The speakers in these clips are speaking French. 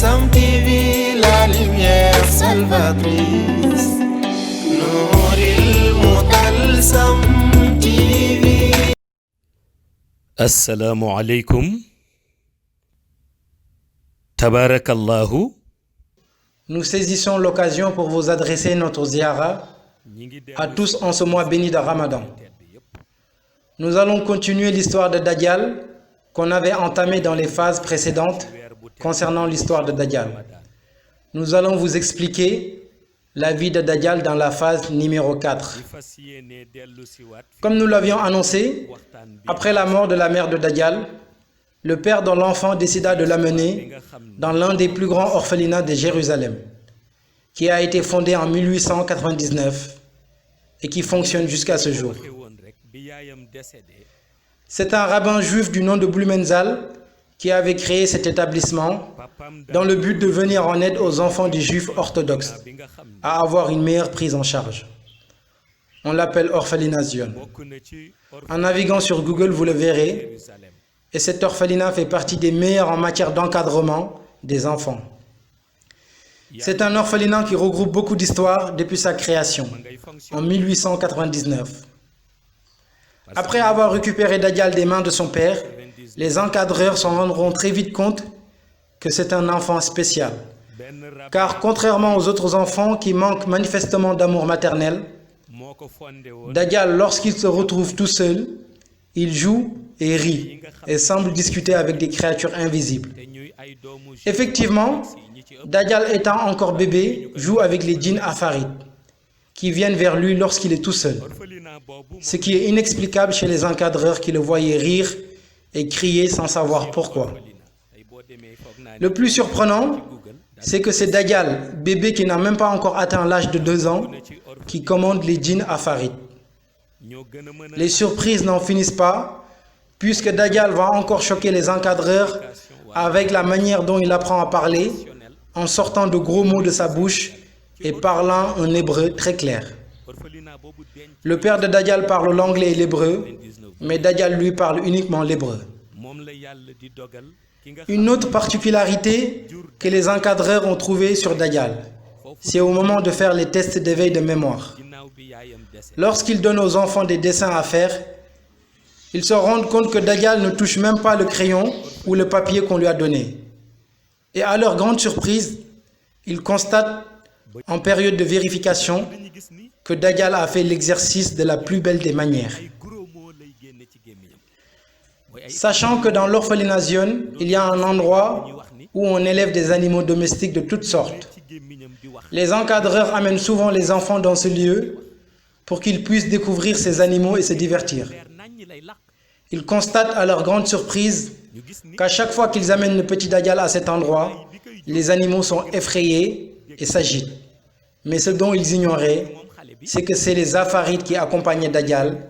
Sam TV, la lumière salvatrice. Nouril Mutalsam TV. Assalamu alaikum. Tabarakallahu. Nous saisissons l'occasion pour vous adresser notre ziyara à tous en ce mois béni de Ramadan. Nous allons continuer l'histoire de Dajjal qu'on avait entamée dans les phases précédentes concernant l'histoire de Dajjal. Nous allons vous expliquer la vie de Dajjal dans la phase numéro 4. Comme nous l'avions annoncé, après la mort de la mère de Dajjal, le père de l'enfant décida de l'amener dans l'un des plus grands orphelinats de Jérusalem, qui a été fondé en 1899 et qui fonctionne jusqu'à ce jour. C'est un rabbin juif du nom de Blumenthal qui avait créé cet établissement dans le but de venir en aide aux enfants des juifs orthodoxes à avoir une meilleure prise en charge. On l'appelle orphelinat Zion. En naviguant sur Google, vous le verrez, et cet orphelinat fait partie des meilleurs en matière d'encadrement des enfants. C'est un orphelinat qui regroupe beaucoup d'histoires depuis sa création, en 1899. Après avoir récupéré Dajjal des mains de son père, les encadreurs s'en rendront très vite compte que c'est un enfant spécial. Car contrairement aux autres enfants qui manquent manifestement d'amour maternel, Dajjal, lorsqu'il se retrouve tout seul, il joue et rit et semble discuter avec des créatures invisibles. Effectivement, Dajjal étant encore bébé, joue avec les djinns afarites qui viennent vers lui lorsqu'il est tout seul. Ce qui est inexplicable chez les encadreurs qui le voyaient rire et crier sans savoir pourquoi. Le plus surprenant, c'est que c'est Dajjal, bébé qui n'a même pas encore atteint l'âge de 2 ans, qui commande les djinns afarites. Les surprises n'en finissent pas, puisque Dajjal va encore choquer les encadreurs avec la manière dont il apprend à parler, en sortant de gros mots de sa bouche et parlant un hébreu très clair. Le père de Dajjal parle l'anglais et l'hébreu, mais Dajjal lui parle uniquement l'hébreu. Une autre particularité que les encadreurs ont trouvée sur Dajjal, c'est au moment de faire les tests d'éveil de mémoire. Lorsqu'ils donnent aux enfants des dessins à faire, ils se rendent compte que Dajjal ne touche même pas le crayon ou le papier qu'on lui a donné. Et à leur grande surprise, ils constatent en période de vérification que Dajjal a fait l'exercice de la plus belle des manières. Sachant que dans l'orphelinat Zion, il y a un endroit où on élève des animaux domestiques de toutes sortes. Les encadreurs amènent souvent les enfants dans ce lieu pour qu'ils puissent découvrir ces animaux et se divertir. Ils constatent à leur grande surprise qu'à chaque fois qu'ils amènent le petit Dajjal à cet endroit, les animaux sont effrayés et s'agitent. Mais ce dont ils ignoraient, c'est que c'est les afarites qui accompagnaient Dajjal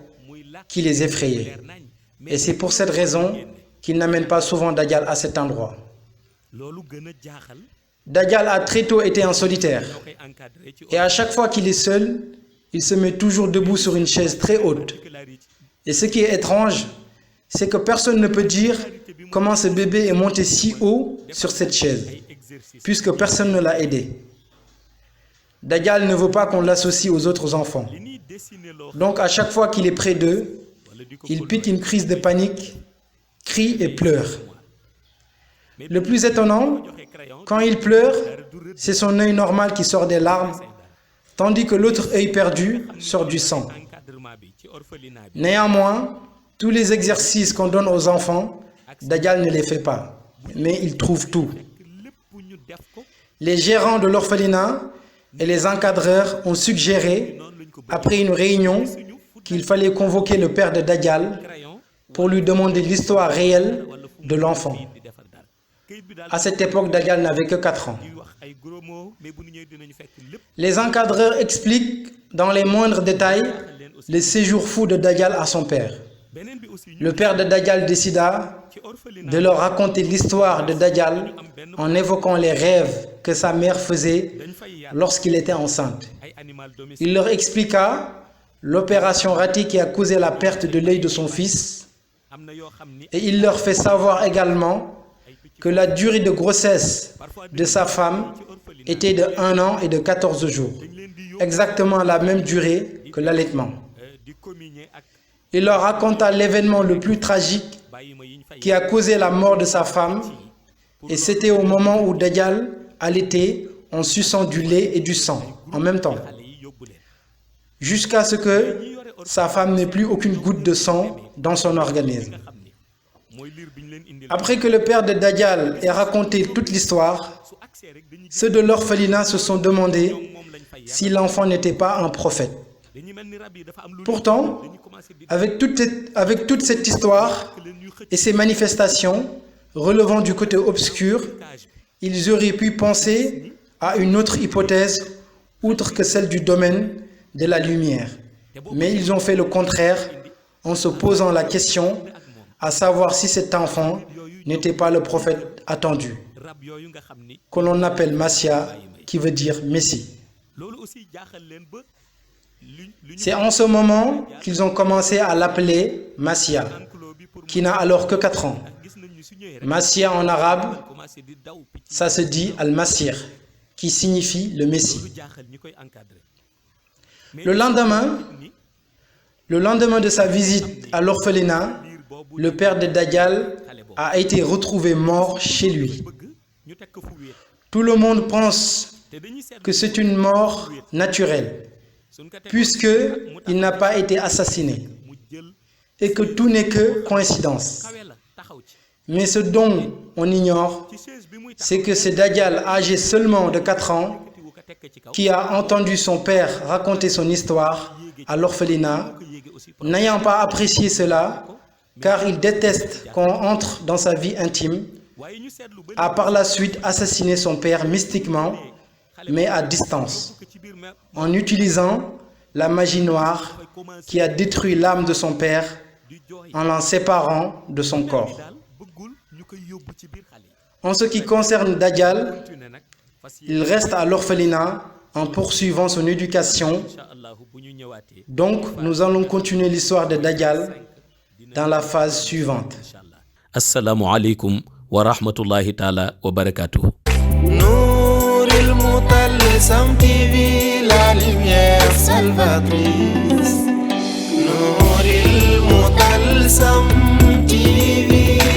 qui les effrayaient. Et c'est pour cette raison qu'ils n'amènent pas souvent Dajjal à cet endroit. Dajjal a très tôt été en solitaire. Et à chaque fois qu'il est seul, il se met toujours debout sur une chaise très haute. Et ce qui est étrange, c'est que personne ne peut dire comment ce bébé est monté si haut sur cette chaise, puisque personne ne l'a aidé. Dajjal ne veut pas qu'on l'associe aux autres enfants. Donc à chaque fois qu'il est près d'eux, il pique une crise de panique, crie et pleure. Le plus étonnant, quand il pleure, c'est son œil normal qui sort des larmes, tandis que l'autre œil perdu sort du sang. Néanmoins, tous les exercices qu'on donne aux enfants, Dajjal ne les fait pas, mais il trouve tout. Les gérants de l'orphelinat et les encadreurs ont suggéré, après une réunion, qu'il fallait convoquer le père de Dajjal pour lui demander l'histoire réelle de l'enfant. À cette époque, Dajjal n'avait que 4 ans. Les encadreurs expliquent dans les moindres détails le séjour fou de Dajjal à son père. Le père de Dajjal décida de leur raconter l'histoire de Dajjal en évoquant les rêves que sa mère faisait lorsqu'il était enceinte. Il leur expliqua l'opération ratée qui a causé la perte de l'œil de son fils, et il leur fait savoir également que la durée de grossesse de sa femme était de 1 an et de 14 jours, exactement la même durée que l'allaitement. Il leur raconta l'événement le plus tragique qui a causé la mort de sa femme, et c'était au moment où Dajjal allaitait en suçant du lait et du sang en même temps, jusqu'à ce que sa femme n'ait plus aucune goutte de sang dans son organisme. Après que le père de Dajjal ait raconté toute l'histoire, ceux de l'orphelinat se sont demandé si l'enfant n'était pas un prophète. Pourtant, avec toute cette histoire et ces manifestations relevant du côté obscur, ils auraient pu penser à une autre hypothèse outre que celle du domaine de la lumière. Mais ils ont fait le contraire en se posant la question à savoir si cet enfant n'était pas le prophète attendu, que l'on appelle Massia, qui veut dire Messie. C'est en ce moment qu'ils ont commencé à l'appeler Massia, qui n'a alors que 4 ans. Massia en arabe, ça se dit Al-Masir, qui signifie le Messie. Le lendemain de sa visite à l'orphelinat, le père de Dajjal a été retrouvé mort chez lui. Tout le monde pense que c'est une mort naturelle, puisqu'il n'a pas été assassiné, et que tout n'est que coïncidence. Mais ce dont on ignore, c'est que c'est Dajjal, âgé seulement de 4 ans, qui a entendu son père raconter son histoire à l'orphelinat, n'ayant pas apprécié cela, car il déteste qu'on entre dans sa vie intime, a par la suite assassiné son père mystiquement, mais à distance, en utilisant la magie noire qui a détruit l'âme de son père en l'en séparant de son corps. En ce qui concerne Dajjal, il reste à l'orphelinat en poursuivant son éducation. Donc, nous allons continuer l'histoire de Dajjal dans la phase suivante. Assalamu alaikum wa rahmatullahi ta'ala wa barakatuh. Nouril Mutalsam TV, la lumière salvatrice. Nouril Mutalsam